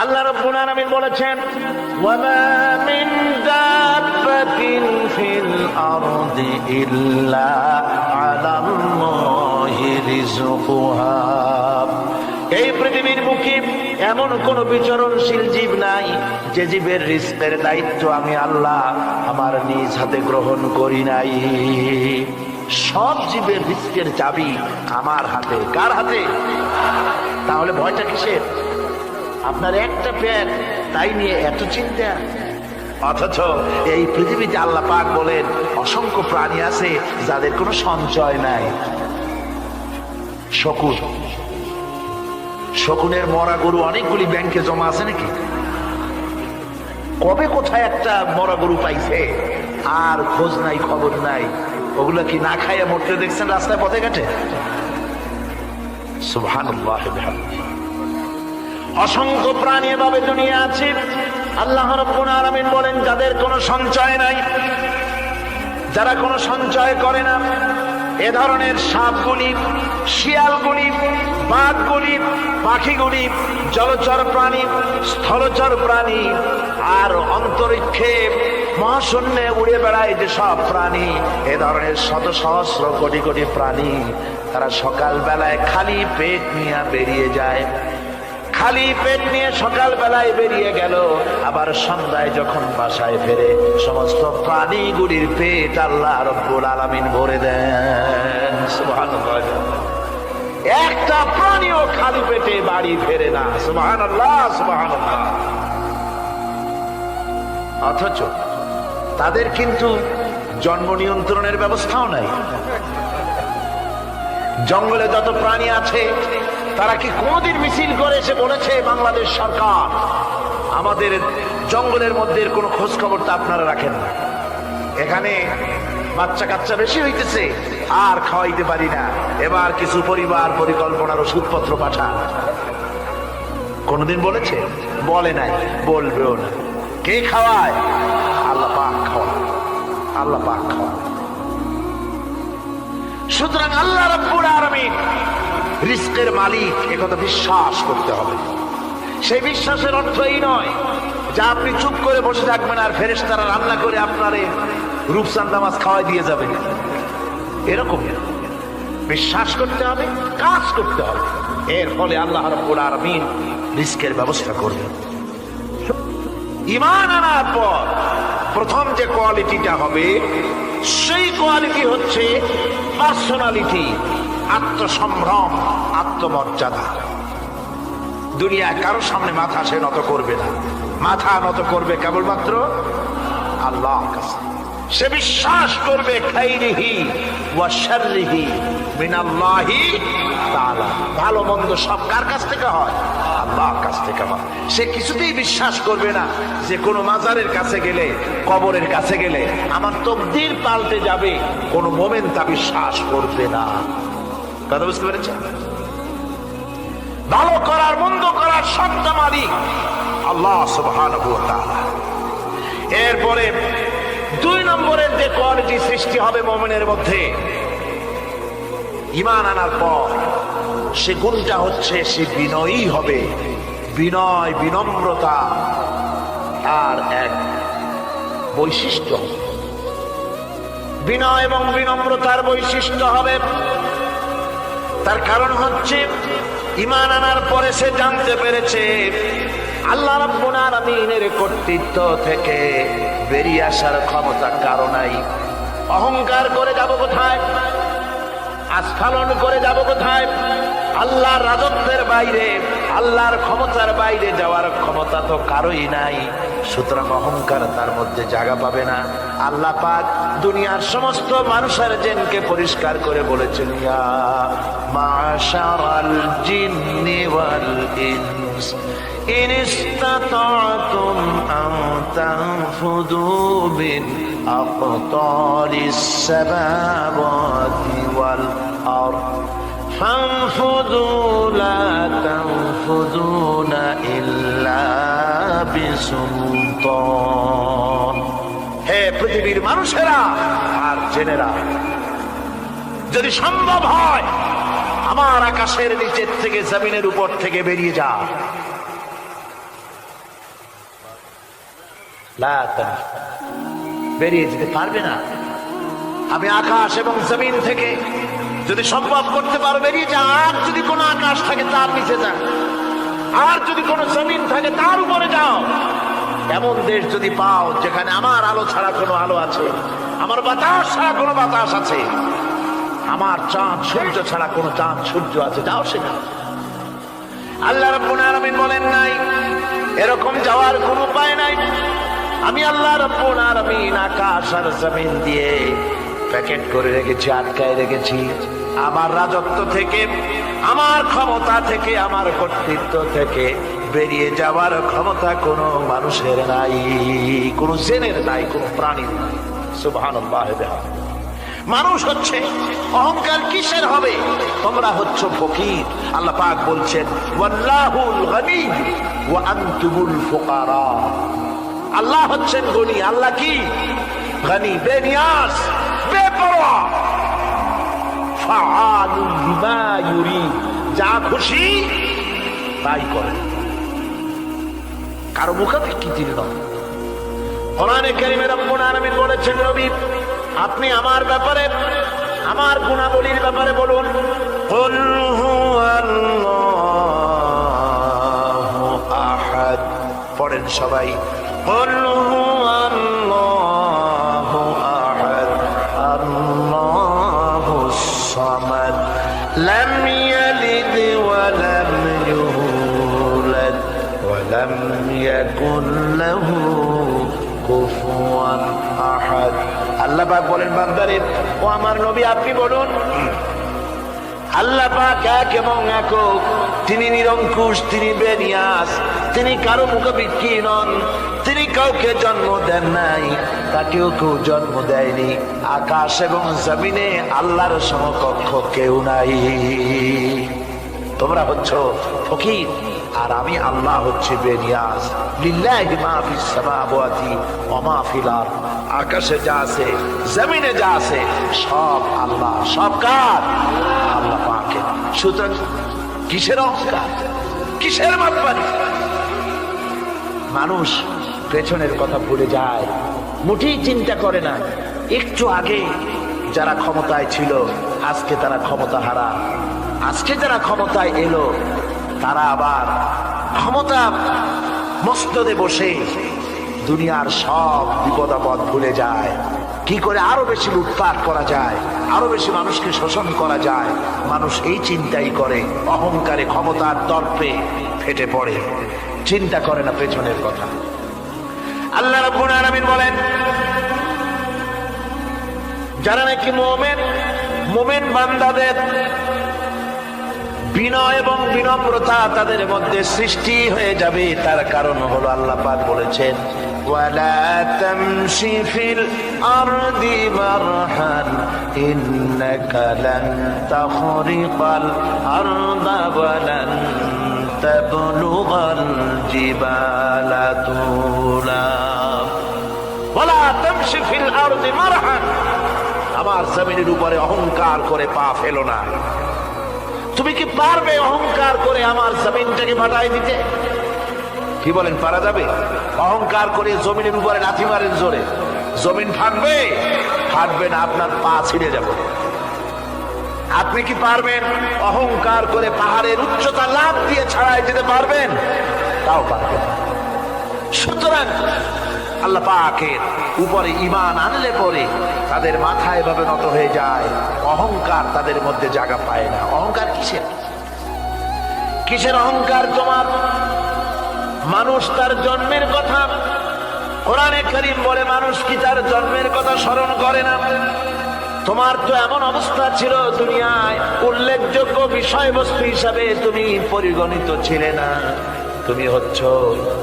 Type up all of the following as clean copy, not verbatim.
আল্লাহ রাব্বুল আলামিন বলেছেন, ওয়ামা মিন দাব্বাতিন ফিল আরদি ইল্লা আলাল্লাহি রিজকুহা। এই পৃথিবীর বুকে এমন কোন বিচরণশীল জীব নাই যে জীবের রিজকের দায়িত্ব আমি আল্লাহ আমার নিজ হাতে গ্রহণ করি নাই। সব জীবের রিজকের চাবি আমার হাতে। কার হাতে? তাহলে ভয়টা কিসের? আপনার একটা পেট, তাই নিয়ে এত চিন্তা। অথচ এই পৃথিবীতে আল্লাহ পাক বলেন অসংখ্য প্রাণী আছে যাদের কোনো সঞ্চয় নাই। শকুন, শকুনের মরা গরু অনেকগুলি ব্যাংকে জমা আছে নাকি? কবে কোথায় একটা মরা গরু পাইছে আর খোঁজ নাই, খবর নাই। ওগুলো কি না খাইয়া মরতে দেখছেন রাস্তায় পথে ঘাটে? সুবহানাল্লাহ। অসংখ্য প্রাণী এভাবে দুনিয়া আছে। আল্লাহ রাব্বুল আলামিন বলেন যাদের কোনো সঞ্চয় নাই, যারা কোনো সঞ্চয় করে না, এ ধরনের সাপগুলি, শিয়ালগুলি, বাঘগুলি, পাখিগুলি, জলচর প্রাণী, স্থলচর প্রাণী আর অন্তরিক্ষে মহাশূন্যে উড়ে বেড়ায় যে সব প্রাণী, এ ধরনের শত সহস্র কোটি কোটি প্রাণী, তারা সকাল বেলায় খালি পেট নিয়ে বেরিয়ে যায়। খালি পেট নিয়ে সকাল বেলায় বেরিয়ে গেল, আবার সন্ধ্যায় যখন বাসায় ফেরে সমস্ত প্রাণীগুলির পেট আল্লাহ রাব্বুল আলামিন ভরে দেন। সুবহানাল্লাহ। একটা প্রাণীও খালি পেটে বাড়ি ফেরে না। সুবহানাল্লাহ, সুবহানাল্লাহ। অথচ তাদের কিন্তু জন্ম নিয়ন্ত্রণের ব্যবস্থাও নাই। জঙ্গলে যত প্রাণী আছে তারা কি কোনদিন মিছিল করে এসে বলেছে বাংলাদেশ সরকার আমাদের জঙ্গলের মধ্যে কোনো খোঁজ খবর তো আপনারা রাখেন না, এখানে বাচ্চা কাচ্চা বেশি হইতেছে আর খাওয়াইতে পারি না, এবার কিছু পরিবার পরিকল্পনার ওষুধপত্র পাঠান? কোনদিন বলেছে? বলে নাই, বলবেও না। কে খাওয়ায়? আল্লাহ পাক খাওয়ায়, আল্লাহ পাক খাওয়ায়। সুতরাং আল্লাহ রাব্বুল আলামিন রিজকের মালিক, একথা বিশ্বাস করতে হবে। সেই বিশ্বাসের অর্থ এই নয় যে আপনি চুপ করে বসে থাকবেন আর ফেরেশতারা রান্না করে আপনারে রূপচাঁদা মাছ খাওয়াই দিয়ে যাবে, এরকম বিশ্বাস করতে হবে, কাজ করতে হবে। এর ফলে আল্লাহ রাব্বুল আলামিন রিজকের ব্যবস্থা করবেন। ঈমান আনার পর প্রথম যে কোয়ালিটিটা হবে সেই কোয়ালিটি হচ্ছে পার্সোনালিটি, আত্মসম্ভ্রম, আত্মমর্যাদা। দুনিয়ায় কারোর সামনে মাথা সে নত করবে না, মাথা নত করবে কেবলমাত্র আল্লাহর কাছে। সে বিশ্বাস করবে খাইরিহি ওয়া শাররিহি মিনাল্লাহি তাআলা, ভালো মন্দ সব কার কাছ থেকে হয়? আল্লাহর কাছ থেকে হয়। সে কিছুতেই বিশ্বাস করবে না যে কোনো মাজারের কাছে গেলে, কবরের কাছে গেলে আমার তকদির পাল্টে যাবে, কোনো মোমেন তা বিশ্বাস করবে না। কথা বুঝতে পেরেছেন? ভালো করার মন্দ করার সত্তা মালিক আল্লাহ সুবহানাহু ওয়া তাআলা। এরপরে 2 নম্বরের যে কোয়ালিটি সৃষ্টি হবে মুমিনের মধ্যে ঈমান আনার পর, সে গুণটা হচ্ছে সে বিনয়ী হবে। বিনয়, বিনম্রতা আর এক বৈশিষ্ট্য। বিনয় এবং বিনম্রতার বৈশিষ্ট্য হবে। তার কারণ হচ্ছে ঈমান আনার পরে সে জানতে পেরেছে আল্লাহ রাব্বুল আলামিনের কর্তৃত্ব থেকে বেরিয়ে আসার ক্ষমতা কারো নাই। অহংকার করে যাব কোথায়? আস্ফালন করে যাব কোথায়? আল্লাহর রাজত্বের বাইরে, আল্লাহর ক্ষমতার বাইরে যাওয়ার ক্ষমতা তো কারোই নাই। সুতরাং অহংকার তার মধ্যে জায়গা পাবে না। আল্লাহ পাক দুনিয়ার সমস্ত মানুষের জিনকে পরিষ্কার করে বলেছেন, ইয়া মাশারাল জিন্নি ওয়াল ইনস ইন ইসতাতা'তুম আন তানফুযু মিন আকতারিস সামাওয়াতি ওয়াল আরদ ফানফুযু লা তানফুযুনা ইল্লা বিসুলতান। হে পৃথিবীর মানুষেরা আর জেনেরা, যদি সম্ভব হয় আমার আকাশের নিচের থেকে, জমিনের উপর থেকে বেরিয়ে যা। লা তানফু, বেরিয়ে যেতে পারবে না। আমি আকাশ এবং জমিন থেকে যদি সম্ভব করতে পারো বেরিয়ে যা। আর যদি কোনো আকাশ থাকে তার নিচে যা, আর যদি কোনো জমিন থাকে তার উপরে যাও। এমন দেশ যদি পাও যেখানে আমার আলো ছাড়া কোনো আলো আছে, আমার বাতাস ছাড়া কোনো বাতাস আছে, আমার চাঁদ সূর্য ছাড়া কোনো চাঁদ সূর্য আছে, যাও সেখানে। আল্লাহ রাব্বুল আলামিন বলেন নাই এরকম যাওয়ার কোনো উপায় নাই। আমি আল্লাহ রাব্বুল আলামিন আকাশ আর জমিন দিয়ে প্যাকেট করে রেখেছি, আটকায় রেখেছি। আমার রাজত্ব থেকে, আমার ক্ষমতা থেকে, আমার কর্তৃত্ব থেকে বেরিয়ে যাওয়ার ক্ষমতা কোনো মানুষের নাই, কোনো জেনের নাই, কোনো প্রাণীর নাই। সুবহানাল্লাহ। মানুষ হচ্ছে অহংকার কিসের হবে? তোমরা হচ্ছ ফকির। আল্লাহ পাক বলছেন ওয়াল্লাহুল গনি ওয়া আনতুমুল ফুকারা। আল্লাহ হচ্ছেন গনি। আল্লাহ কি? গনি, বেনিয়াস, বেপরোয়া। ফাআলুল লিমা ইউরিদ, যা খুশি তাই করে, কারো মুখাপেক্ষী তিনি নন। কোরআনে কারীমে রব্বুল আলামিন বলেছেন নবী আপনি আমার ব্যাপারে, আমার গুণাবলীর ব্যাপারে বলুন। কুল হুয়াল্লাহু আহাদ, পড়েন সবাই। কুল হুয়াল্লাহু আহাদ আল্লাহুস সামাদ লাম ইয়ালিদ ওয়া লাম ইউলাদ ওয়া লাম ইয়াকুল লাহু কুফুয়ান আহাদ। আল্লাহ পাক বলেন বান্দারে, ও আমার নবী আপনি বলুন আল্লাহ পাক এক এবং একক, তিনি নিরঙ্কুশ, তিনি বেনিয়াস, তিনি কারো মুখাপেক্ষী নন, তিনি কাউকে জন্ম দেন নাই, তাকেও কেউ জন্ম দেয়নি। আকাশ এবং জমিনে আল্লাহর সমকক্ষ কেউ নাই। তোমরা হচ্ছ ফকির আর আমি আল্লাহ হচ্ছে বেনিয়াস। লিল্লাহি মা ফিস সামাওয়াতি ওয়া মা ফিল আরদ, আকাশে যা আছে জমিনে যা আছে সব আল্লাহ, সব কার? আল্লাহ পাকের। সুতরাং কিসের অহংকার, কিসের মাতবাড়ি? মানুষ পেছনের কথা ভুলে যায়, মোটেই চিন্তা করে না। একটু আগে যারা ক্ষমতায় ছিল আজকে তারা ক্ষমতা হারা, আজকে যারা ক্ষমতায় এলো তারা আবার ক্ষমতা মস্তদে বসে দুনিয়ার সব বিপদ আপদ ভুলে যায়। কি করে আরো বেশি লুটপাট করা যায়, আরো বেশি মানুষকে শোষণ করা যায়, মানুষ এই চিন্তাই করে। অহংকারে, ক্ষমতার দর্পে ফেটে পড়ে, চিন্তা করে না পেছনের কথা। আল্লাহ রাব্বুল আলামিন বলেন যারা নাকি মুমিন বান্দাদের বিনয় এবং বিনম্রতা তাদের মধ্যে সৃষ্টি হয়ে যাবে, তার কারণ হলো আল্লাহ পাক বলেছেন ওয়ালা তামশি ফিল আরদি মারহান ইন্নাকা লান তাখরিকাল আরদা ওয়া লান তাবলুগাল জিবালা তুলা। ওয়ালা তামশি ফিল আরদি মারহান, আমার জমিনের উপরে অহংকার করে পা ফেলো না। তুমি কি পারবে অহংকার করে আমার জমিনটাকে ফাটাই দিতে? কি বলেন, পারা যাবে? অহংকার করে জমিনের উপরে লাথি মারেন জোরে, জমিন ফাটবে? ফাটবে না, আপনার পা ছিঁড়ে যাবে। আপনি কি পারবেন অহংকার করে পাহাড়ের উচ্চতা লাফ দিয়ে ছাড়াই যেতে পারবেন? তাও পারবেন। সুতরাং আল্লাহ পাকের উপরে ঈমান আনলে পরে তাদের মাথা এভাবে নত হয়ে যায়, অহংকার তাদের মধ্যে জায়গা পায় না। অহংকার কিসের? কিসের অহংকার তোমার? মানুষ তার জন্মের কথা, কোরআনে কারীম বলে মানুষ কি তার জন্মের কথা স্মরণ করে না? তোমার তো এমন অবস্থা ছিল দুনিয়ায় উল্লেখযোগ্য বিষয়বস্তু হিসাবে তুমি পরিগণিত ছিলে না। তুমি হচ্ছ,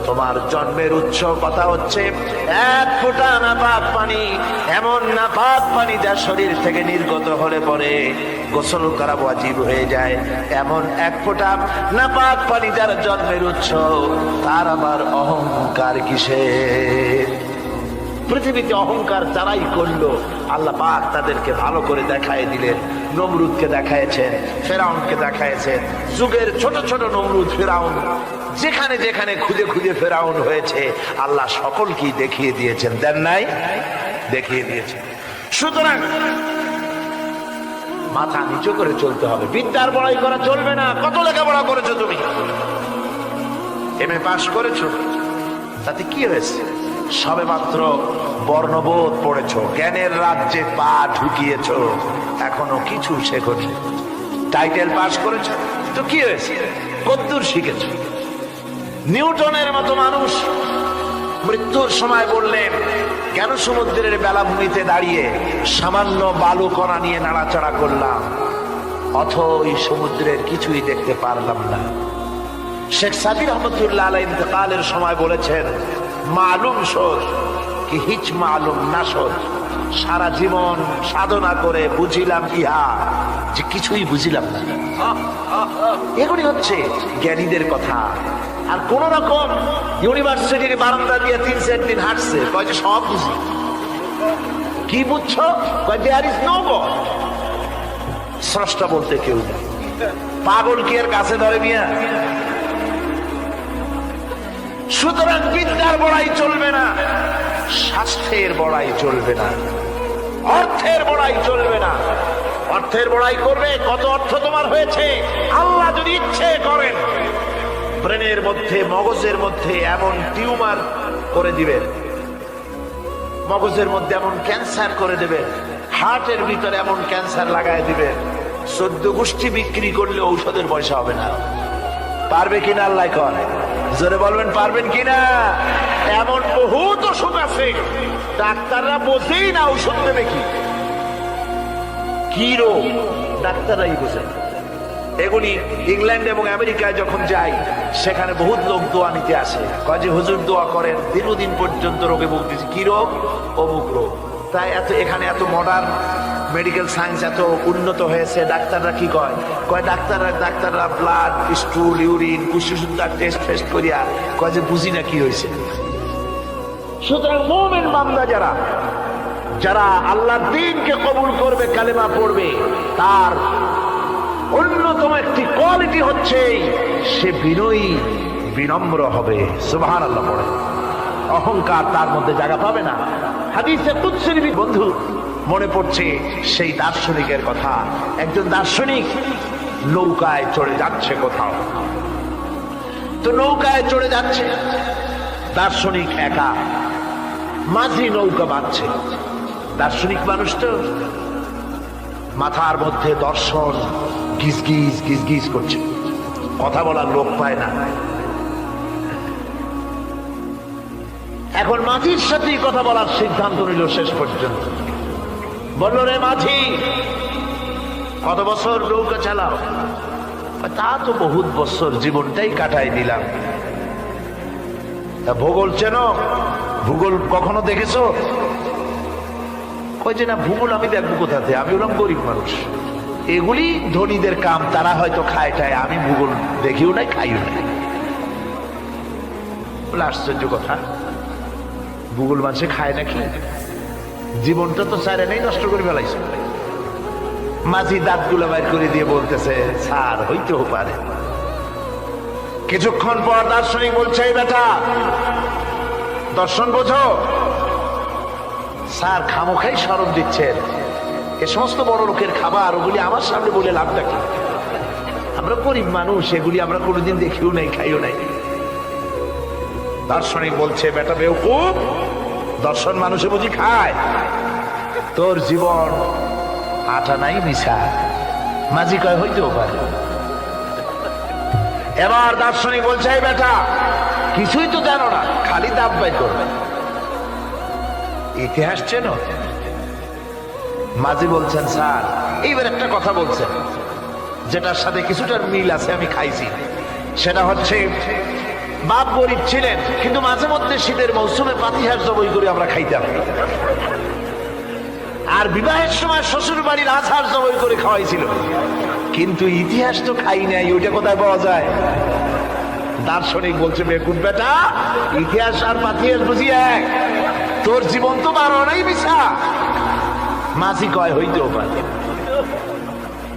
তোমার জন্মের উৎস কথা হচ্ছে এক ফোঁটা নাপাক পানি, এমন নাপাক পানি যা শরীর থেকে নির্গত হলে পরে গোসল করা ওয়াজিব হয়ে যায়। এমন এক ফোঁটা নাপাক পানি যার জন্মের উৎস, তার আবার অহংকার কিসের? পৃথিবীতে অহংকার যারাই করলো আল্লাহ পাক তাদেরকে ভালো করে দেখায় দিলেন। নমরুদকে দেখাইছেন, ফেরাউনকে দেখাইছেন, যুগের ছোট ছোট নমরুদ ফেরাউন যেখানে যেখানে খুঁজে খুঁজে ফেরাউন হয়েছে আল্লাহ সকলকেই দেখিয়ে দিয়েছেন, দেন নাই? দেখিয়ে দিয়েছেন। সুতরাং মাথা নিচু করে চলতে হবে, বিদ্যার বড়াই করা চলবে না। কত লেখাপড়া করেছো তুমি? এমএ পাশ করেছো, তাতে কি হয়েছে? সবে মাত্র বর্ণবোধ পড়েছো, জ্ঞানের রাজ্যে পা ঢুকিয়েছো, এখনো কিছু শেখোনি। টাইটেল পাশ করেছো তো কি হয়েছে? কদ্দূর শিখেছো? নিউটনের মতো মানুষ মৃত্যুর সময় বললেন, কেন সমুদ্রের বেলাভূমিতে দাঁড়িয়ে সামান্য বালু কণা নিয়ে নাড়াচাড়া করলাম, অথই সমুদ্রের কিছুই দেখতে পারলাম না। শেখ সাদি রহমতুল্লাহ আলাইহি ইন্তেকালের সময় বলেছেন, মালুম শোধ কি হিচ মালুম না শোধ, সারা জীবন সাধনা করে বুঝিলাম ইহা যে কিছুই বুঝিলাম না। এগুলি হচ্ছে জ্ঞানীদের কথা। আর কোন রকম ইউনিভার্সিটির বারান্দা দিয়ে 3-4 দিন হাঁটছে, কয় যে সব বুঝি। কি বুঝছো? কয় দেয়ার ইজ নো গড, স্রষ্টা বলতে কেউ নেই। পাগল কি এর কাছে ধরে মিয়া? সুতরাং বিদ্যার বড়াই চলবে না, স্বাস্থ্যের বড়াই চলবে না, অর্থের বড়াই চলবে না। অর্থের বড়াই করবে, কত অর্থ তোমার হয়েছে আল্লাহ যদি ইচ্ছে করেন ব্রেনের মধ্যে, মগজের মধ্যে এমন টিউমার করে দিবেন, মগজের মধ্যে এমন ক্যান্সার করে দেবেন, হার্টের ভিতরে এমন ক্যান্সার লাগায় দিবেন, 14 গোষ্ঠী বিক্রি করলে ঔষধের পয়সা হবে না। পারবে কিনা আল্লাহ কর? জোরে বলবেন পারবেন কিনা? এমন বহুত অসুখ আছে ডাক্তাররা বোঝেই না ঔষধ দেবে কি রোগ, ডাক্তাররাই বোঝেন। এগুলি ইংল্যান্ড এবং আমেরিকায় যখন যাই সেখানে বহুত লোক দোয়া নিতে আসে, কয় যে হুজুর দোয়া করেন, দীর্ঘদিন পর্যন্ত রোগে ভুগতেছি। কি রোগ? অমুক রোগ। তাই এখানে এত মডার্ন মেডিকেল সায়েন্স এত উন্নত হয়েছে, ডাক্তাররা কি কয়? কয় ডাক্তাররা ব্লাড, স্টুল, ইউরিন, কুষ্ঠসুদ্ধার টেস্ট করিয়া কয় যে বুঝি না কি হয়েছে। সুতরাং মুমিন বান্দা যারা আল্লাহর দ্বীনকে কবুল করবে, কালেমা পড়বে, তার অন্যতম একটি কোয়ালিটি হচ্ছে সে বিনয়ী, বিনম্র হবে। সুবহানাল্লাহ পড়ে। অহংকার তার মধ্যে জায়গা পাবে না। হাদিসে কুদসির বন্ধু মনে পড়ছে সেই দার্শনিকের কথা। একজন দার্শনিক নৌকায় চড়ে যাচ্ছে কোথাও, তো নৌকায় চড়ে যাচ্ছে দার্শনিক একা, মাঝি নৌকা বাঁধছে। দার্শনিক মানুষ তো মাথার মধ্যে দর্শন গিজ গিজ করছে, কথা বলার লোক পায় না। এখন মাঝির সাথেই কথা বলার সিদ্ধান্ত নিল। শেষ পর্যন্ত বলল, রে মাঝি, কত বছর নৌকা চালাও? তা তো বহুত বছর, জীবনটাই কাটাই দিলাম। ভূগোল চেনো? ভূগোল কখনো দেখেছো? কই যে না, ভূগোল আমি দেখবো কোথাতে, আমি হলাম গরিব মানুষ, এগুলি ধনীদের কাম, তারা হয়তো খায় টায়, আমি ভূগোল দেখিও নাই, খাইও নাই। বলে আশ্চর্য কথা, ভূগোল মানুষে খায় নাকি? জীবনটা তো চাইরে নেই, নষ্ট করে ফেলাইছে। মাঝি দাঁতগুলো বাইর করে দিয়ে বলতেছে, স্যার হইতেও পারে। কিছুক্ষণ পর দার্শনিক বলছে, এই বেটা দর্শন বোঝো? স্যার খামোখাই শরম দিচ্ছেন, এ সমস্ত বড় লোকের খাবার, ওগুলি আমার সামনে বলে লাভটা কি? আমরা গরিব মানুষ, এগুলি আমরা কোনোদিন দেখিও নাই, খাইও নাই। দার্শনিক বলছে, বেটা বেওকুফ, দর্শন মানুষে বুঝি খায়? তোর জীবন আটা নাই মিশা। মাঝি কয়, হইতেও পারে। এবার দার্শনিক বলছে, এই বেটা কিছুই তো জানো না, খালি দাব বাই করবে। ইতিহাস চেনো? মাঝি বলছেন, স্যার এইবার একটা কথা বলছেন যেটার সাথে কিছুটার মিল আছে, আমি খাইছি। সেটা হচ্ছে, বাপ গরিব ছিলেন, কিন্তু মাঝে মধ্যে শীতের মৌসুমে পাতিহাঁস জবাই করে আমরা খাইতাম, আর বিবাহের সময় শ্বশুর বাড়ির আছাড় জবাই করে খাওয়াইছিল। কিন্তু ইতিহাস তো খাই নাই, ওইটা কোথায় পাওয়া যায়? দার্শনিক বলছে, বেকুব বেটা, ইতিহাস আর পাতিহাঁস বুঝি এক? তোর জীবন তো 12 আনাই মিছা। মাঝি কয় হইতেও পারে।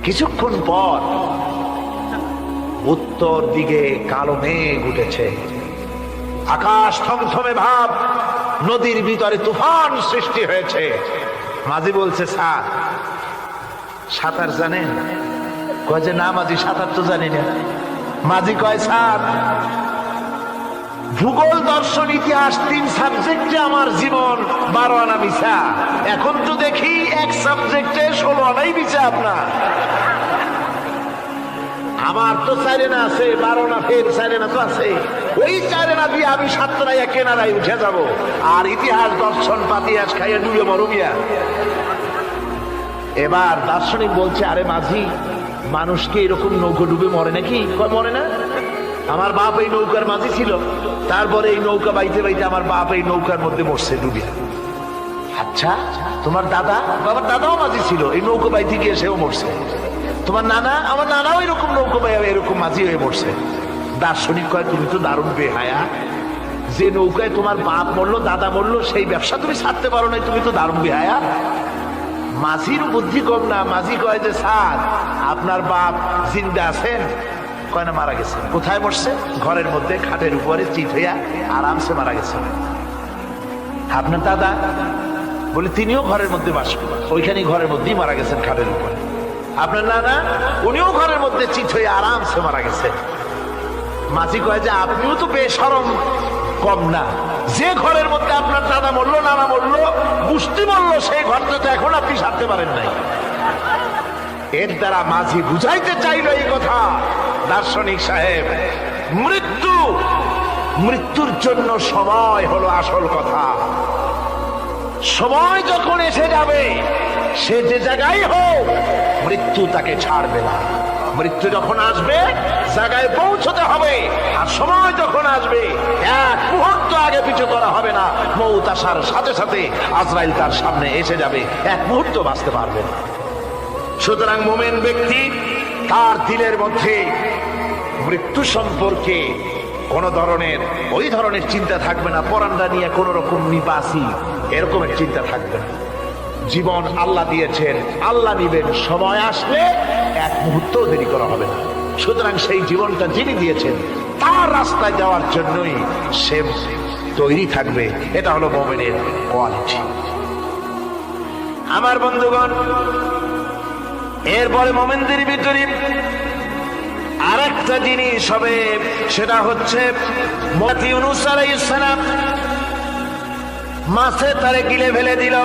কিছুক্ষণ পর উত্তর দিকে কালো মেঘ উঠেছে, আকাশ থমথমে ভাব, নদীর ভিতরে তুফান সৃষ্টি হয়েছে। মাঝি বলছে, স্যার সাঁতার জানেন? কয় যে না মাঝি, সাঁতার তো জানি না। মাঝি কয়, স্যার ভূগোল, দর্শন, ইতিহাস 3 সাবজেক্টে আমার জীবন 12 আনা মিছা। এখন তো দেখি এক সাবজেক্টে 16 আনাই মিছা আপনার। আমার তো 4 আনা আছে, 12 না ফের 4 আনা তো আছে। ওই 4 আনা দিয়ে আমি 7 আনা কেনারায় উঠে যাব, আর ইতিহাস, দর্শন, পাতিয়াস খাইয়া ডুবে মরুমিয়া। এবার দার্শনিক বলছে, আরে মাঝি, মানুষকে এরকম নৌকো ডুবে মরে নাকি? মরে না। আমার বাপ এই নৌকার মাঝি ছিল, তারপরে এই নৌকা বাইতে বাইতে আমার বাপ এই নৌকার মধ্যে মরছে ডুবিয়া। আচ্ছা, তোমার দাদা? বাবার দাদাও মাঝি ছিল, এই নৌকা বাইতে গিয়ে সেও মরছে। তোমার নানা? আমার নানাও এরকম নৌকা বাইয়া এরকম মাঝি হয়ে মরছে। দার্শনিক কয়, তুমি তো দারুণ বেহায়া, যে নৌকায় তোমার বাপ মরলো, দাদা মরলো, সেই ব্যবসা তুমি ছাড়তে পারো না, তুমি তো দারুণ বেহায়া। মাঝির বুদ্ধি কম না। মাঝি কয় যে, স্যার আপনার বাপ জিন্দা আছেন? কয় না, মারা গেছে। কোথায় মরছে? ঘরের মধ্যে খাটের উপরে চিত হইয়া আরামসে মারা গেছে। আপনার দাদা? বলে তিনিও ঘরের মধ্যে বাস করেন, ওইখানেই ঘরের মধ্যেই মারা গেছেন, খাটের উপরে। আপনার নানা? উনিও ঘরের মধ্যে চিত হয়ে আরামসে মারা গেছে। মাঝি কয় যে, আপনিও তো বেশরম কম না, যে ঘরের মধ্যে আপনার দাদা মরলো, নানা মরলো, বুঝতে মরলো, সেই ঘরটা তো এখন আপনি সারতে পারেন নাই। এর দ্বারা মাঝি বুঝাইতে চাইল এই কথা, দার্শনিক সাহেব, মৃত্যুর জন্য সময় হলো আসল কথা। সময় যখন এসে যাবে, সে যে জায়গায় হোক, মৃত্যু তাকে ছাড়বে না। মৃত্যু যখন আসবে, জায়গায় পৌঁছতে হবে, আর সময় যখন আসবে, 1 মুহূর্ত আগে পিছু করা হবে না। মৌত আসার সাথে সাথে আজরাইল তার সামনে এসে যাবে, 1 মুহূর্ত বাঁচতে পারবে না। সুতরাং মুমিন ব্যক্তি, তার দিলের মধ্যে মৃত্যু সম্পর্কে কোন ধরনের ওই ধরনের চিন্তা থাকবে না। পরান্ডা নিয়ে কোন রকম নিবাসী এরকমের চিন্তা থাকবে না। জীবন আল্লাহ দিয়েছেন, আল্লাহ নিবেন, সময় আসলে 1 মুহূর্ত দেরি করা হবে না। সুতরাং সেই জীবনটা যিনি দিয়েছেন, তার রাস্তায় যাওয়ার জন্যই সে তৈরি থাকবে। এটা হলো মুমিনের কোয়ালিটি। আমার বন্ধুগণ, এরপরে মুমিনদের ভিতরে আরেকটা জিনিস হবে, সেটা হচ্ছে ইউনূস আলাইহিস সালাম মাছে তারে গিলে ফেলে দিল।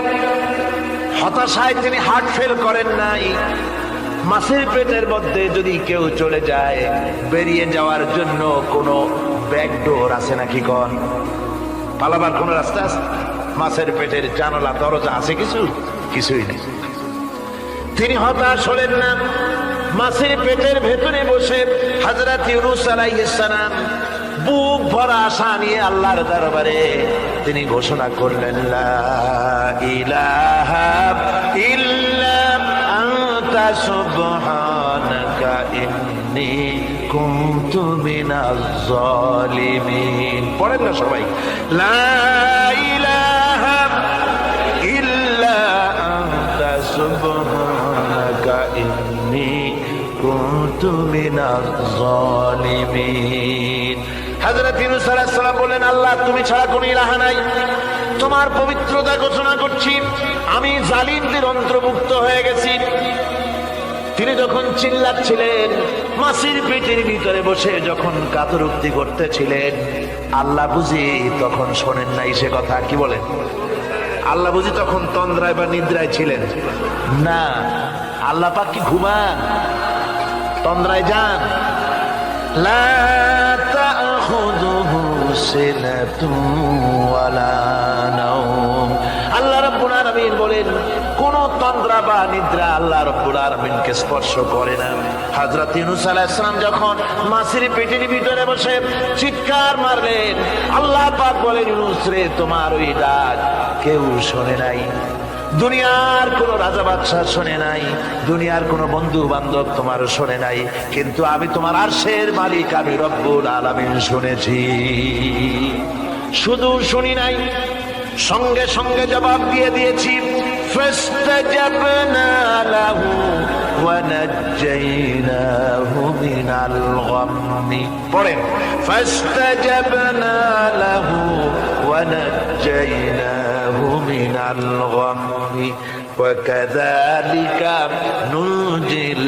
হতাশায় তিনি হার্ট ফেল করেন নাই। মাছের পেটের মধ্যে যদি কেউ চলে যায়, বেরিয়ে যাওয়ার জন্য কোনো ব্যাকডোর আছে নাকি? কোন পালাবার কোন রাস্তা আছে? মাছের পেটের জানালা দরজা আছে কিছু? কিছুই নেই। তিনি হতাশ হলেন না। মাছের পেটের ভেতরে বসে হযরত ইউনূস আলাইহিস সালাম বুক ভরা আশা নিয়ে আল্লাহর দরবারে তিনি ঘোষণা করলেন, লা ইলাহা ইল্লা আনতা সুবহানাকা ইন্নী কুনতু মিনাজ জালিমিন। পড়েন না সবাই, লা ইলাহা ইল্লা আনতা সুবহানাকা ইন্নী কুনতু মিনাজ জালিমিন। হযরত ইউনূস আলাইহিস সালাম বলেন, আল্লাহ তুমি ছাড়া কোনো ইলাহ নাই, তোমার পবিত্রতা ঘোষণা করছি, আমি জালিমদের অন্তর্ভুক্ত হয়ে গেছি। তিনি যখন চিল্লাচ্ছিলেন, মাছের পেটের ভিতরে বসে যখন কাতরুক্তি করতেছিলেন, আল্লাহ বুঝি তখন শোনেন নাই সে কথা? কি বলেন? আল্লাহ বুঝি তখন তন্দ্রায় বা নিদ্রায় ছিলেন না? আল্লাহ পাক কি ঘুমান? তন্দ্রায় যান? লা তাখুযুহু সিনাতুন ওয়ালা নাওম। আল্লাহ রাব্বুল আলামিন বলেন, কোন তন্দ্রা বা নিদ্রা আল্লাহ রাব্বুল আলামিনকে স্পর্শ করে না। হযরত ইউনূস আলাইহিস সালাম যখন মাছের পেটের ভিতরে বসে চিৎকার মারলেন, আল্লাহ পাক বলেন, ইউনূস রে, তোমার ওই ডাক কেউ শোনে নাই। দুনিয়ার কোন রাজা বাদশাহ শোনে নাই, দুনিয়ার কোন বন্ধু বান্ধব তোমার শোনে নাই, কিন্তু আমি তোমার আরশের মালিক, আমি রব্বুল আলামিন শুনেছি। শুধু শুনি নাই, সঙ্গে সঙ্গে জবাব দিয়ে দিয়েছি। ফাস্তাজাবনা লাহু ওয়া নাজ্জাইনাহু মিনাল গাম্মি। পড়েন, ফাস্তাজাবনা লাহু ওয়া নাজ্জাইনাহু মিনাল গাম্মি ওয়া কাযালিকা নুনজিল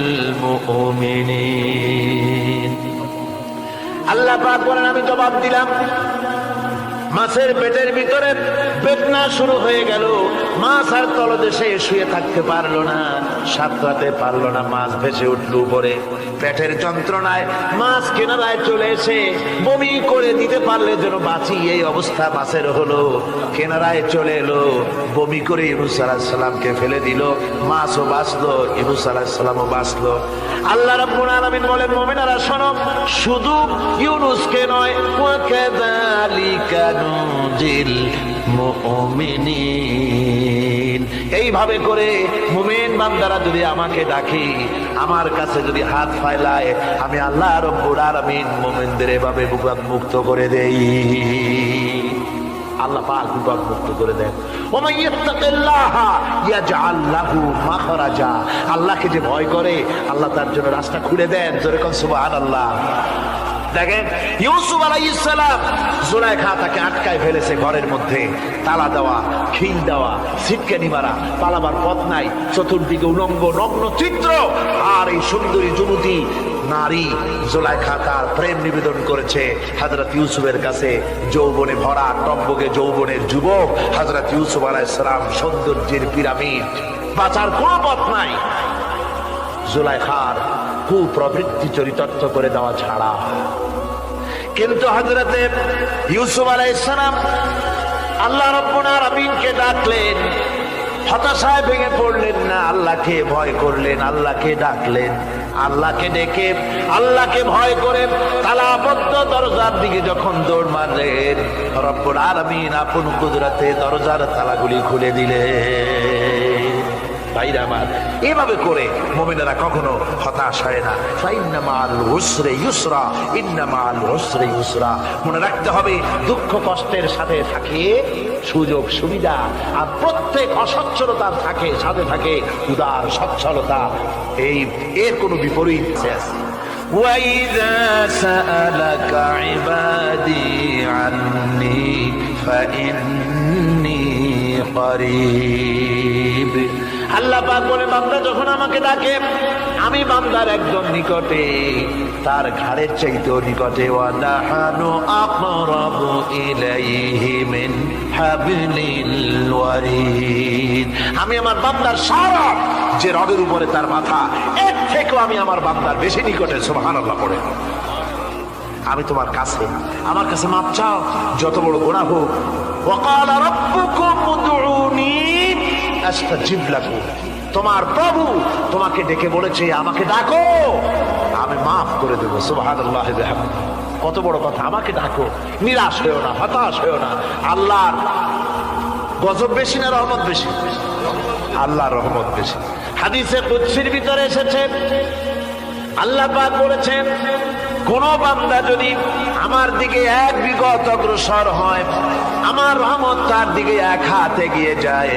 মুমিনিন। আল্লাহ পাক বলেন, আমি জবাব দিলাম। মাছের পেটের ভিতরে বেদনা শুরু হয়ে গেল। মাছ আর তলদেশে শুয়ে থাকতে পারলো না, সাঁতরাতে পারলো না। মাছ ভেসে উঠল উপরে। পেটের যন্ত্রণায় মাছ কিনারায় চলে এসে বমি করে দিতে পারলে যেন বাঁচি, এই অবস্থা মাছের হলো। কিনারায় চলে এলো, বমি করে ইউনূস আলাইহিস সালামকে ফেলে দিল। মাছও বাঁচলো, ইউনূস আলাইহিস সালামও বাঁচলো। আল্লাহ রাব্বুল আলামিন বলেন, মুমিনেরা শোনো, শুধু ইউনূসকে নয়, ওয়া কাযালিকা নুনজিল মুমিনিন। এইভাবে করে মুমিন বান্দারা যদি আমাকে ডাকে, আমার কাছে যদি হাত ফাইলায়, আমি আল্লাহ রাব্বুল আলামিন মুমিনদের এভাবে বিপদ মুক্ত করে দেই। আল্লাহ পাক বিপদ মুক্ত করে দেন। ওয়া ইয়াত্তাকিল্লাহা ইয়াজআল লাহু মাখরাজা। আল্লাহকে যে ভয় করে, আল্লাহ তার জন্য রাস্তা খুলে দেন। জোরে কোন সুবহানাল্লাহ। দেখেন, ইউসুফ আলাইহিস সালাম, জুলাইখা তাকে আটকায় ফেলেছে ঘরের মধ্যে, তালা দেওয়া, খিল দেওয়া, ছিটকানি মারা, পালাবার পথ নাই, চতুর্দিকে উলঙ্গ নগ্ন চিত্র। আর এই সুন্দরী যুবতী নারী জুলাইখা তার প্রেম নিবেদন করেছে হযরত ইউসুফের কাছে। যৌবনে ভরা, টব্বকে যৌবনের যুবক হযরত ইউসুফ আলাইহিস সালাম, সৌন্দর্যের পিরামিড, বাঁচার কোনো পথ নাই। জুলাইখার কুপ্রবৃত্তি চরিতার্থ করে দেওয়া ছাড়া। কিন্তু হযরতে ইউসুফ আলাইহিস সালাম আল্লাহ রাব্বুল আলামিনকে ডাকলেন, হতাশায় ভেঙে পড়লেন না, আল্লাহকে ভয় করলেন, আল্লাহকে ডাকলেন। আল্লাহকে ডেকে, আল্লাহকে ভয় করে তালাবদ্ধ দরজার দিকে যখন দৌড় মারলেন, রব্বুল আলামিন আপন কুদরতে দরজার তালাগুলি খুলে দিলেন। ভাইরা আমার, এভাবে করে মুমিনেরা কখনো হতাশ হয় না। ফাইন্না মাআল উসরি ইউসরা, ইন্না মাআল উসরি ইউসরা। মনে রাখতে হবে, দুঃখ কষ্টের সাথে থাকে সুযোগ সুবিধা, আর প্রত্যেক অসচ্ছলতার থাকে সাথে থাকে উদার সচ্ছলতা। এর কোনো বিপরীত আছে। وَإِذَا سَأَلَكَ عِبَادِي عَنِّي فَإِنِّي قَرِيبٌ। আল্লাহ পাক বলে, বান্দা যখন আমাকে ডাকে, আমি বান্দার একদম নিকটে, তার ঘাড়ের চাইতেও নিকটে। ওয়া নাহানু আকরাবু ইলাইহি মিন হাবলিল ওয়ারিদ। আমি আমার বান্দার সারা যে রগের উপরে তার মাথা, এর থেকেও আমি আমার বান্দার বেশি নিকটে। সুবহানাল্লাহ পড়ে। আমি তোমার কাছে, আমার কাছে মাপ চাও, যত বড় গুনাহ হোক। ওয়া ক্বালা রাব্বুকুম উদউনি আস্তাজিব লাকুম। তোমার প্রভু তোমাকে ডেকে বলেছে, আমাকে ডাকো, আমি মাফ করে দেবো। সুবহানাল্লাহ। কত বড় কথা, আমাকে ডাকো, নিরাশ হয়েও না, হতাশ হয়েও না। আল্লাহর গজব বেশি না রহমত বেশি? আল্লাহর রহমত বেশি। হাদিসে কুদসির ভিতরে এসেছে, আল্লাহ পাক বলেছেন, কোন বান্দা যদি আমার দিকে এক বিগত অগ্রসর হয়, আমার রহমত তার দিকে এক হাত এগিয়ে যায়।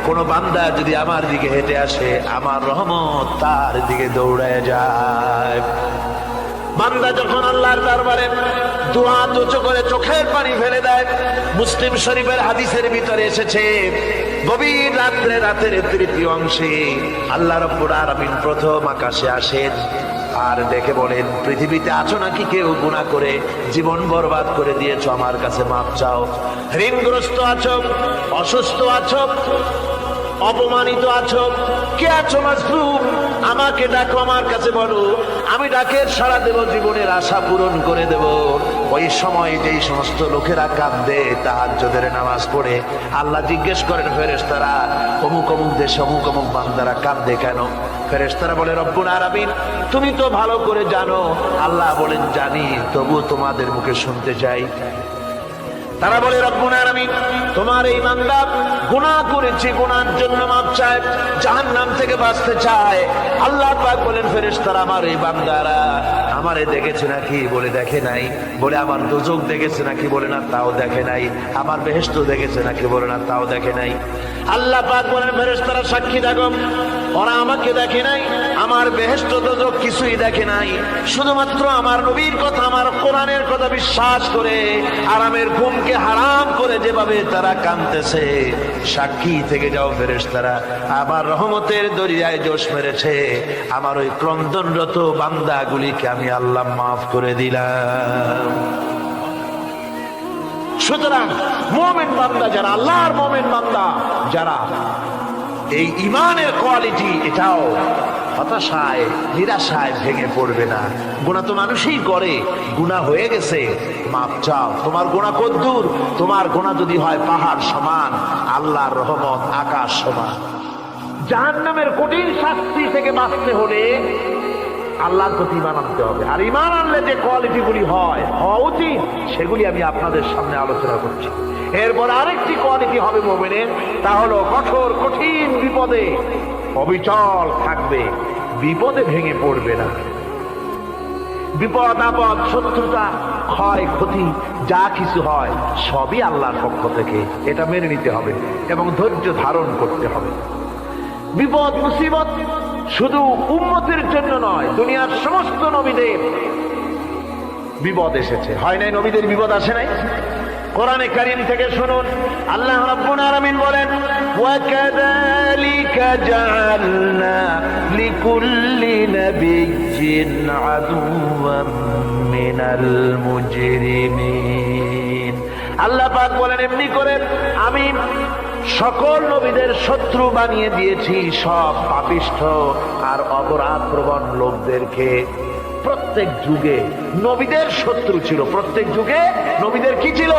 কোন বান্দা যদি আমার দিকে হেঁটে আসে, আমার রহমত তার দিকে দৌড়ায় যায়। বান্দা যখন আল্লাহর দরবারে দুহাত উঁচু করে চোখের পানি ফেলে দেয়, মুসলিম শরীফের হাদিসের ভিতরে এসেছে, গভীর রাত্রে, রাতের তৃতীয় অংশে আল্লাহ রাব্বুল আলামিন প্রথম আকাশে আসেন আর দেখে বলেন, পৃথিবীতে আছো নাকি কেউ গুনাহ করে জীবন বরবাদ করে দিয়েছো, আমার কাছে মাপ চাও। ঋণগ্রস্ত আছো, অসুস্থ আছো, অপমানিত আছো, কে আছো মাজলুম, আমাকে ডাকো, আমার কাছে বলো, আমি ডাকে সাড়া দেব, জীবনের আশা পূরণ করে দেব। ওই সময় যেই সমস্ত লোকেরা কাঁদে তাহাজ্জুদের নামাজ পড়ে, আল্লাহ জিজ্ঞেস করেন ফেরেশতারা, অমুক অমুক দেশে অমুক অমুক বান্দারা কাঁদে কেন? ফেরেশতারা বলে, রব্বুল আলামিন তুমি তো ভালো করে জানো। আল্লাহ বলেন, জানি, তবু তোমাদের মুখে শুনতে চাই। তারা বলে রব্বুল আলামিন তোমার এই বান্দা গুনাহ করেছে, গুনার জন্য মাপ চায়, জাহান্নাম থেকে বাঁচতে চায়। আল্লাহ পাক বলেন ফেরেশতারা আমার এই বান্দারা আমারে দেখেছে নাকি? বলে দেখে নাই। বলে আমার দোজখ দেখেছে নাকি? বলে না, তাও দেখে নাই। আমার বেহেশত দেখেছে নাকি? বলে না, তাও দেখে নাই। আল্লাহ পাক বলেন ফেরেশতারা সাক্ষী থাকো, ওরা আমাকে দেখে নাই, আমার বেহেশত দোজখ কিছুই দেখে নাই, শুধুমাত্র আমার নবীর কথা, আমার কোরআনের কথা বিশ্বাস করে আরামের ঘুমকে হারাম করে যেভাবে তারা কাঁদতেছে, সাক্ষী থেকে যাও ফেরেশতারা আমার রহমতের দরিয়ায় জোশ মেরেছে, আমার ওই ক্রন্দনরত বান্দাগুলিকে আমি আল্লাহ মাফ করে দিলাম। সুতরাং মুমিন বান্দা যারা, আল্লাহর মুমিন বান্দা যারা, এই ইমানের কোয়ালিটি এটাও হতাশায় নিরাশায় ভেঙে পড়বে না। গুনাহ তো মানুষই করে, গুনাহ হয়ে গেছে মাপ চাও। তোমার গুনাহ কদ্দূর? তোমার গুনাহ যদি হয় পাহাড় সমান, আল্লাহর রহমত আকাশ সমান। জাহান্নামের কঠিন শাস্তি থেকে বাঁচতে হলে আল্লাহর প্রতি ঈমান আনতে হবে। আর ঈমান আনলে যে কোয়ালিটি গুলি হওয়া উচিত, সেগুলি আমি আপনাদের সামনে আলোচনা করছি। এরপর আরেকটি কোয়ালিটি হবে মুমিনের, তা হলো কঠোর কঠিন বিপদে অবিচল থাকবে, বিপদে ভেঙে পড়বে না। বিপদ আপদ শত্রুতা ক্ষয় ক্ষতি যা কিছু হয় সবই আল্লাহর পক্ষ থেকে, এটা মেনে নিতে হবে এবং ধৈর্য ধারণ করতে হবে। বিপদ মুসিবত শুধু উম্মতের জন্য নয়, দুনিয়ার সমস্ত নবীদের বিপদ এসেছে, হয় নাই? নবীদের বিপদ আসে নাই? কোরআনে কারীম থেকে শুনুন, আল্লাহ রাব্বুল আলামিন বলেন ওয়া কাযালিকা জাআলনা লিকুল্লি নাবিয়্যিন আদুওয়াম মিনাল মুজরিমিন। আল্লাহ পাক বলেন এমনি করে আমি সকল নবীদের শত্রু বানিয়ে দিয়েছি সব পাপিষ্ঠ আর অপরাধ প্রবণ লোকদেরকে। প্রত্যেক যুগে নবীদের শত্রু ছিল, প্রত্যেক যুগে নবীদের কি ছিল?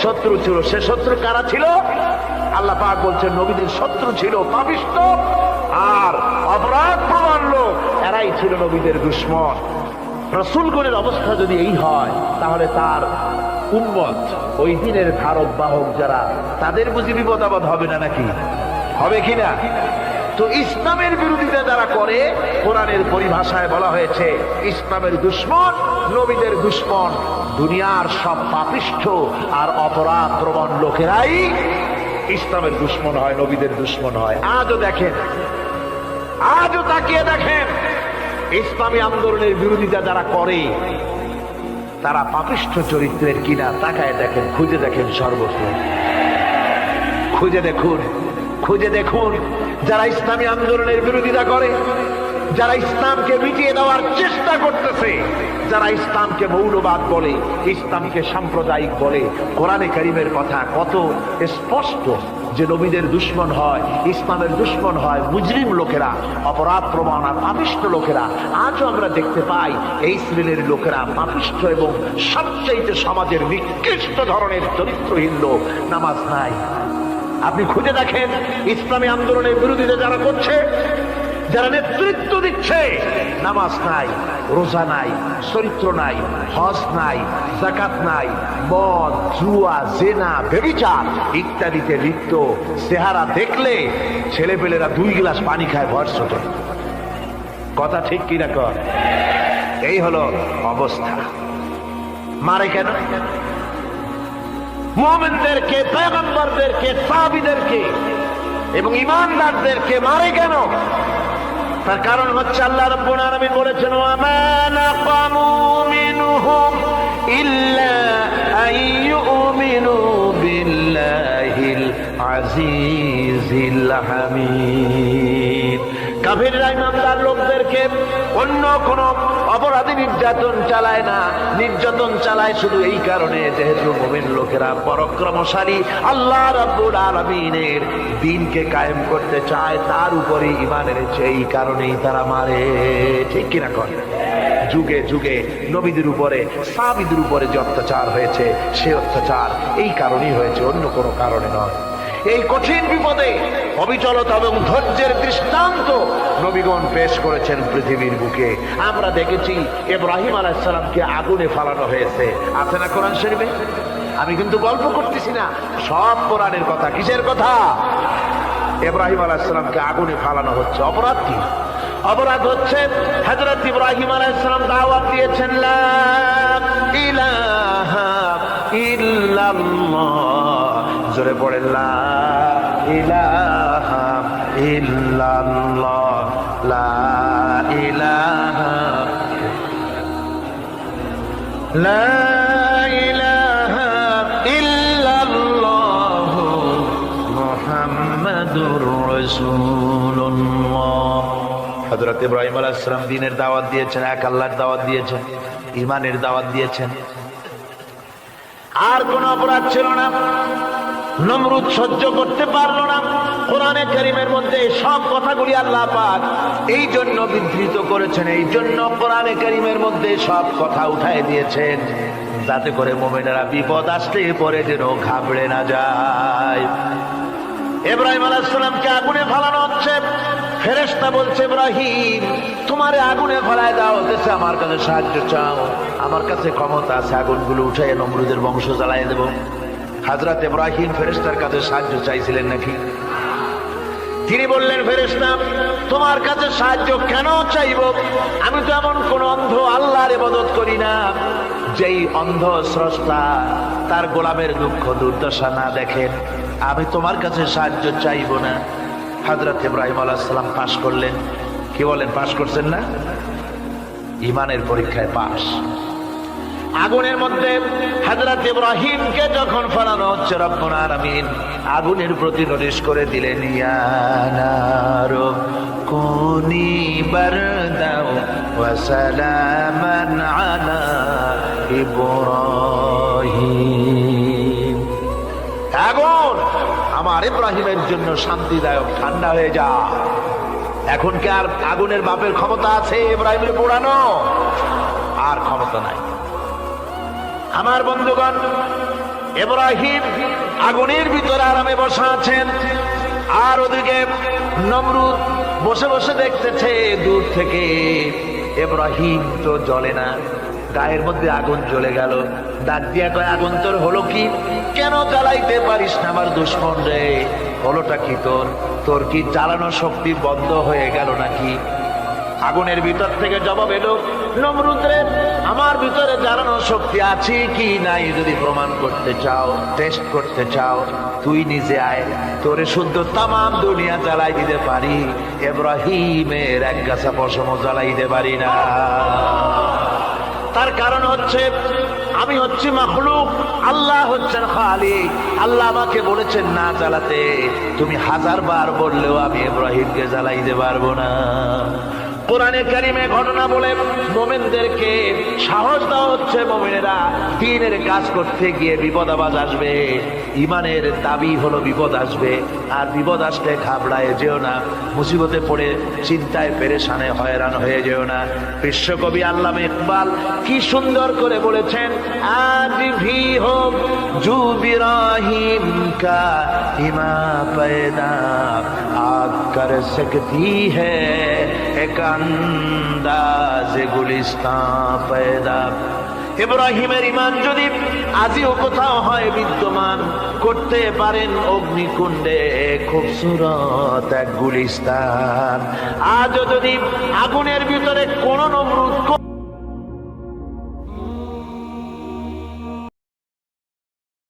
শত্রু ছিল। সে শত্রু কারা ছিল? আল্লাহ পাক বলছেন নবীদের শত্রু ছিল পাপিষ্ঠ আর অপরাধ প্রবণ লোক, এরাই ছিল নবীদের দুশমন। রাসূলগণের অবস্থা যদি এই হয়, তাহলে তার উম্মত, ওই দিনের ধারক বাহক যারা, তাদের বুঝি বিপদ আপদ হবে না নাকি? হবে কিনা? তো ইসলামের বিরোধিতা যারা করে, কোরআনের পরিভাষায় বলা হয়েছে ইসলামের দুশমন, নবীদের দুশমন। দুনিয়ার সব পাপিষ্ঠ আর অপরাধ প্রবণ লোকেরাই ইসলামের দুশমন হয়, নবীদের দুশমন হয়। আজও দেখেন, আজও তাকিয়ে দেখেন, ইসলামী আন্দোলনের বিরোধিতা যারা করে তারা পাপিষ্ঠ চরিত্রের কিনা, তাকায় দেখেন, খুঁজে দেখেন, সর্বত্র খুঁজে দেখুন, খুঁজে দেখুন। যারা ইসলামী আন্দোলনের বিরোধিতা করে, যারা ইসলামকে মিটিয়ে দেওয়ার চেষ্টা করতেছে, যারা ইসলামকে মৌলবাদ বলে, ইসলামকে সাম্প্রদায়িক বলে, কোরআনে কারীমের কথা কত স্পষ্ট যে নবীদের দুশমন হয়, ইসলামের দুশমন হয় মুজরিম লোকেরা, অপরাধ প্রবণ আর পাপিষ্ঠ লোকেরা। আজও আমরা দেখতে পাই এই শ্রেণীর লোকেরা পাপিষ্ঠ এবং সবচাইতে সমাজের নিকৃষ্ট ধরনের চরিত্রহীন লোক। নামাজ নাই। আপনি খুঁজে দেখেন ইসলামী আন্দোলনের বিরোধিতা যারা করছে, যারা নেতৃত্ব দিচ্ছে, নামাজ নাই, রোজা নাই, চরিত্র নাই, হজ নাই, যাকাত নাই, মদ, জুয়া, জেনা, ব্যভিচার ইত্যাদিতে লিপ্ত। চেহারা দেখলে ছেলেপেলেরা 2 গ্লাস পানি খায় ভরস। কথা ঠিক কিনা কর? এই হলো অবস্থা। মারে কেন? মুমিনদেরকে, পয়গম্বরদেরকে, সাহাবীদেরকে এবং ঈমানদারদেরকে মারে কেন? তার কারণ হচ্ছে আল্লাহ রাব্বুল আলামিন বলেছেন ওয়া মা নাকামু মিনহুম ইল্লা আইয়ুমিনু বিল্লাহিল আজিজিল হামিদ। কাফিররা ঈমানদার লোকদেরকে অন্য কোন অপরাধী নির্যাতন চালায় না, নির্যাতন চালায় শুধু এই কারণে যেহেতু মুমিন লোকেরা পরাক্রমশালী, আল্লাহ রাব্বুল আলামিনের দ্বীনকে কায়েম করতে চায়, তার উপরে ঈমান এনেছে, এই কারণেই তারা মারে। ঠিক কিনা কর? যুগে যুগে নবীদের উপরে, সাহাবীদের উপরে যে অত্যাচার হয়েছে, সে অত্যাচার এই কারণেই হয়েছে, অন্য কোনো কারণে নয়। এই কঠিন বিপদে অবিচলতা এবং ধৈর্যের দৃষ্টান্ত নবীগণ পেশ করেছেন পৃথিবীর বুকে। আমরা দেখেছি ইব্রাহিম আলাইহিস সালামকে আগুনে ফালানো হয়েছে, আছে না কোরআন শরীফে? আমি কিন্তু গল্প করতেছি না, সব কোরআনের কথা। কিসের কথা? ইব্রাহিম আলাইহিস সালামকে আগুনে ফালানো হচ্ছে। অপরাধ কি? অপরাধ হচ্ছে হযরত ইব্রাহিম আলাইহিস সালাম দাওয়াত দিয়েছেন লা ইলাহা ইল্লাল্লাহ। জোরে পড়েন লা ইলাহা ইল্লাল্লাহ, লা ইলাহা লা ইলাহা ইল্লাল্লাহ মুহাম্মাদুর রাসূলুল্লাহ। হযরত ইব্রাহিম আলাইহিস সালাম দ্বীনের দাওয়াত দিয়েছেন, এক আল্লাহর দাওয়াত দিয়েছেন, ঈমানের দাওয়াত দিয়েছেন। আর কোন অপরাধ ছিল না। নমরুদ সহ্য করতে পারলো না। কোরআনে কারীমের মধ্যে সব কথাগুলি আল্লাহ পাক এই জন্য বিধৃত করেছেন, এই জন্য কোরআনে কারীমের মধ্যে সব কথা উঠায় দিয়েছেন, যাতে করে মুমিনেরা বিপদ আসলে পরে যেন ঘাবড়ে না যায়। ইব্রাহিম আলাইহিস সালামকে আগুনে ফালানো হচ্ছে। ফেরেশতা বলছে, ইব্রাহিম তোমারে আগুনে ফেলায় দেওয়া হতেছে, আমার কাছে সাহায্য চাও, আমার কাছে ক্ষমতা আছে, আগুনগুলো উঠায় নমরুদের বংশ জ্বালায় দেব। হযরত ইব্রাহিম ফেরেশতার কাছে সাহায্য চাইছিলেন নাকি? তিনি বললেন, ফেরেশতা তোমার কাছে সাহায্য কেন চাইব? আমি তো এমন কোন অন্ধ আল্লাহর ইবাদত করি না যেই অন্ধ স্রষ্টা তার গোলামের দুঃখ দুর্দশা না দেখেন। আমি তোমার কাছে সাহায্য চাইব না। হযরত ইব্রাহিম আলাইহিস সালাম পাশ করলেন। কি বলেন, পাশ করছেন না? ঈমানের পরীক্ষায় পাশ। আগুনের মধ্যে হযরত ইব্রাহিমকে যখন ফেলানো হচ্ছে, রব্বুল আলামিন আগুনের প্রতি নোটিশ করে দিলেন, ইয়া নারু কুনি বারদাও ওয়া সালামান আলা ইব্রাহিম। আগুন আমার ইব্রাহিমের জন্য শান্তিদায়ক, ঠান্ডা হয়ে যা। এখন কি আর আগুনের বাপের ক্ষমতা আছে ইব্রাহিমের পোড়ানো? আর ক্ষমতা নাই। আমার বন্ধুগণ, ইব্রাহিম আগুনের ভিতরে আরামে বসা আছেন, আর ওদিকে নমরুদ বসে বসে দেখতেছে দূর থেকে। ইব্রাহিম তো জ্বলে না, গায়ের মধ্যে আগুন জ্বলে গেল। ডাক দিয়া কয়, আগুন তোর হলো কি? কেন জ্বালাইতে পারিস না আমার দুশ্মন রে? হলোটা কি তোর? তোর কি জ্বালানো শক্তি বন্ধ হয়ে গেল নাকি? আগুনের ভিতর থেকে জবাব এলো, নমরুদ রে, আমার ভিতরে জ্বালানো শক্তি আছে কি নাই যদি প্রমাণ করতে চাও, টেস্ট করতে চাও, তুই নিজে আয়, তোরে শুদ্ধ তামাম দুনিয়া জ্বালাই দিতে পারি, ইব্রাহিমের এক গাছা পশমও জ্বালাই দিতে পারি না। তার কারণ হচ্ছে আমি হচ্ছি মাখলুক, আল্লাহ হচ্ছেন খালিক। আল্লাহ আমাকে বলেছেন না জ্বালাতে, তুমি 1000 বার বললেও আমি ইব্রাহিমকে জ্বালাইতে পারবো না। কোরআনে কারিমে ঘটনা বলে মুমিনদেরকে সাহস দেওয়া হচ্ছে, মুমিনেরা দ্বীনের কাজ করতে গিয়ে বিপদ আবাজ আসবে, ঈমানের দাবি হলো বিপদ আসবে, আর বিপদ আসলে ঘাবড়ায় যেও না, মুসিবতে পড়ে চিন্তায় পেরেশানে হয়রান হয়ে যেও না। বিশ্বকবি আল্লামা ইকবাল কি সুন্দর করে বলেছেন, আজ ভি হো জু ইব্রাহিম কা ইমা পয়দা আগ কর সকতি হ্যায় এক আন্দাজ গুলিস্তান পয়দা। ইব্রাহিমের ঈমান যদি আজিও কোথাও হয় বিদ্যমান, করতে পারেন অগ্নিকুণ্ডে খুবসুরত এক গুলিস্তান। আজও যদি আগুনের ভিতরে কোন নমরুদ